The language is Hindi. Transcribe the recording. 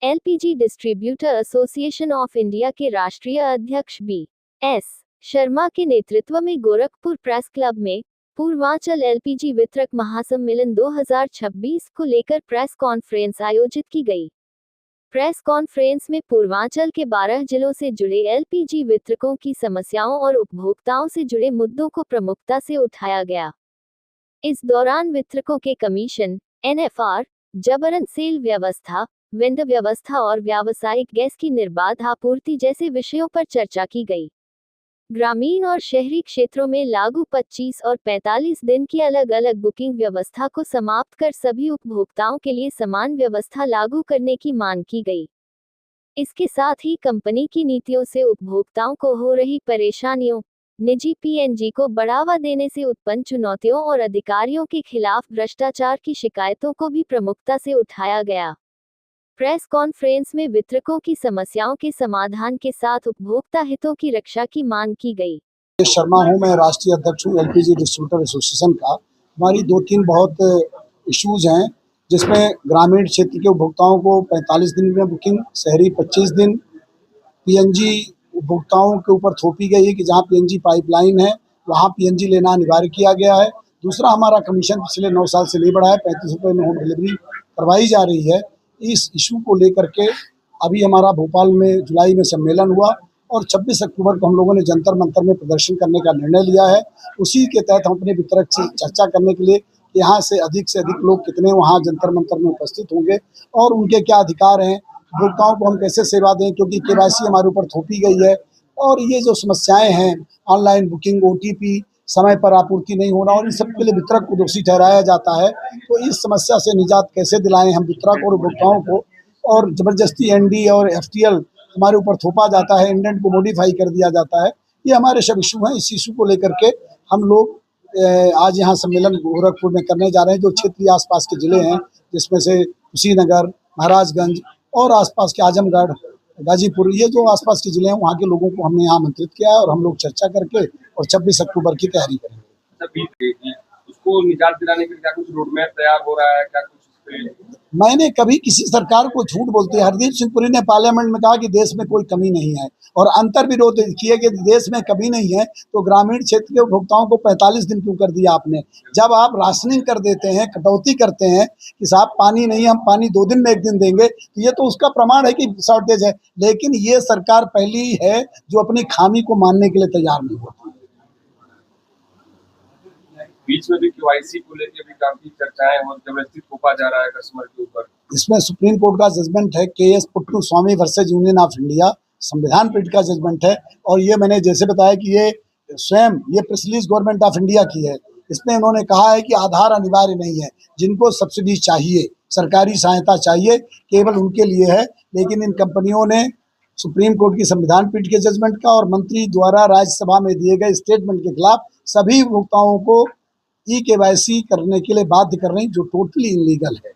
LPG distributor association of India के राष्ट्रीय अध्यक्ष बी.एस. शर्मा के नेतृत्व में गोरखपुर प्रेस क्लब में पूर्वांचल एलपीजी वितरक महासम्मेलन 2026 को लेकर प्रेस कॉन्फ्रेंस आयोजित की गई। प्रेस कॉन्फ्रेंस में पूर्वांचल के 12 जिलों से जुड़े एलपीजी वितरकों की समस्याओं और उपभोक्ताओं से जुड़े मुद्दों को प्रमुखता से उठाया गया। इस दौरान वितरकों के कमीशन, एनएफआर, जबरन सेल व्यवस्था, वेंडर व्यवस्था और व्यावसायिक गैस की निर्बाध आपूर्ति जैसे विषयों पर चर्चा की गई। ग्रामीण और शहरी क्षेत्रों में लागू 25 और 45 दिन की अलग अलग बुकिंग व्यवस्था को समाप्त कर सभी उपभोक्ताओं के लिए समान व्यवस्था लागू करने की मांग की गई। इसके साथ ही कंपनी की नीतियों से उपभोक्ताओं को हो रही परेशानियों, निजी पीएनजी को बढ़ावा देने से उत्पन्न चुनौतियों और अधिकारियों के खिलाफ भ्रष्टाचार की शिकायतों को भी प्रमुखता से उठाया गया। प्रेस कॉन्फ्रेंस में वितरकों की समस्याओं के समाधान के साथ उपभोक्ता हितों की रक्षा की मांग की गई। शर्मा हूं, मैं राष्ट्रीय अध्यक्ष हूं एलपीजी डिस्ट्रीब्यूटर एसोसिएशन का। हमारी 2-3 बहुत इश्यूज हैं, जिसमें ग्रामीण क्षेत्र के उपभोक्ताओं को 45 दिन में बुकिंग, शहरी 25 दिन। पीएनजी उपभोक्ताओं के ऊपर थोपी गई है कि जहां पीएनजी पाइपलाइन है वहां पीएनजी लेना अनिवार्य किया गया है। दूसरा, हमारा कमीशन पिछले 9 साल से नहीं बढ़ा है, 35 रुपये में होम डिलीवरी करवाई जा रही है। इस इशू को लेकर के अभी हमारा भोपाल में जुलाई में सम्मेलन हुआ और 26 अक्टूबर को हम लोगों ने जंतर मंतर में प्रदर्शन करने का निर्णय लिया है। उसी के तहत हम अपने वितरक से चर्चा करने के लिए यहाँ से अधिक लोग कितने वहाँ जंतर मंतर में उपस्थित होंगे और उनके क्या अधिकार हैं, उपभोक्ताओं को हम कैसे सेवा दें, क्योंकि केवाईसी हमारे ऊपर थोपी गई है। और ये जो समस्याएं हैं, ऑनलाइन बुकिंग, ओटीपी समय पर आपूर्ति नहीं होना, और इन सब के लिए वितरक को दोषी ठहराया जाता है। तो इस समस्या से निजात कैसे दिलाएं हम वितरक और उपभोक्ताओं को। और जबरदस्ती एनडी और एफटीएल हमारे ऊपर थोपा जाता है, इंडेंट को मॉडिफाई कर दिया जाता है। ये हमारे सब इशू हैं। इस इशू को लेकर के हम लोग आज यहाँ सम्मेलन गोरखपुर में करने जा रहे हैं। जो क्षेत्रीय आसपास के जिले हैं, जिसमें से कुशीनगर, महाराजगंज और आसपास के आजमगढ़, गाजीपुर, ये जो आसपास के जिले हैं, वहाँ के लोगों को हमने यहाँ आमंत्रित किया है और हम लोग चर्चा करके और 26 अक्टूबर की तैयारी करेंगे। उसको निजात दिलाने के लिए क्या कुछ रोड मैप तैयार हो रहा है, क्या कुछ? मैंने कभी किसी सरकार को झूठ बोलते, हरदीप सिंह पुरी ने पार्लियामेंट में कहा कि देश में कोई कमी नहीं है, और अंतर विरोध किए कि देश में कमी नहीं है, तो ग्रामीण क्षेत्र के उपभोक्ताओं को 45 दिन क्यों कर दिया आपने? जब आप राशनिंग कर देते हैं, कटौती करते हैं कि साहब पानी नहीं, हम पानी 2 दिन में 1 दिन देंगे, तो ये तो उसका प्रमाण है कि शॉर्टेज है। लेकिन ये सरकार पहली है जो अपनी खामी को मानने के लिए तैयार नहीं होती। बीच में भी केवाईसी को लेकर भी काफी चर्चाएं और जबरदस्ती थोपा जा रहा है कस्टमर के ऊपर। इसमें सुप्रीम कोर्ट का जजमेंट है, KS Puttaswamy versus union of India, संविधान पीठ का जजमेंट है। और ये मैंने जैसे बताया कि ये स्वयं ये press release government of India की है। इसमें उन्होंने कहा है कि आधार अनिवार्य नहीं है, जिनको सब्सिडी चाहिए, सरकारी सहायता चाहिए, केवल उनके लिए है। लेकिन इन कंपनियों ने सुप्रीम कोर्ट की संविधान पीठ के जजमेंट का और मंत्री द्वारा राज्यसभा में दिए गए स्टेटमेंट के खिलाफ सभी उपभोक्ताओं को ई केवाईसी करने के लिए बाध्य कर रही, जो टोटली इलीगल है।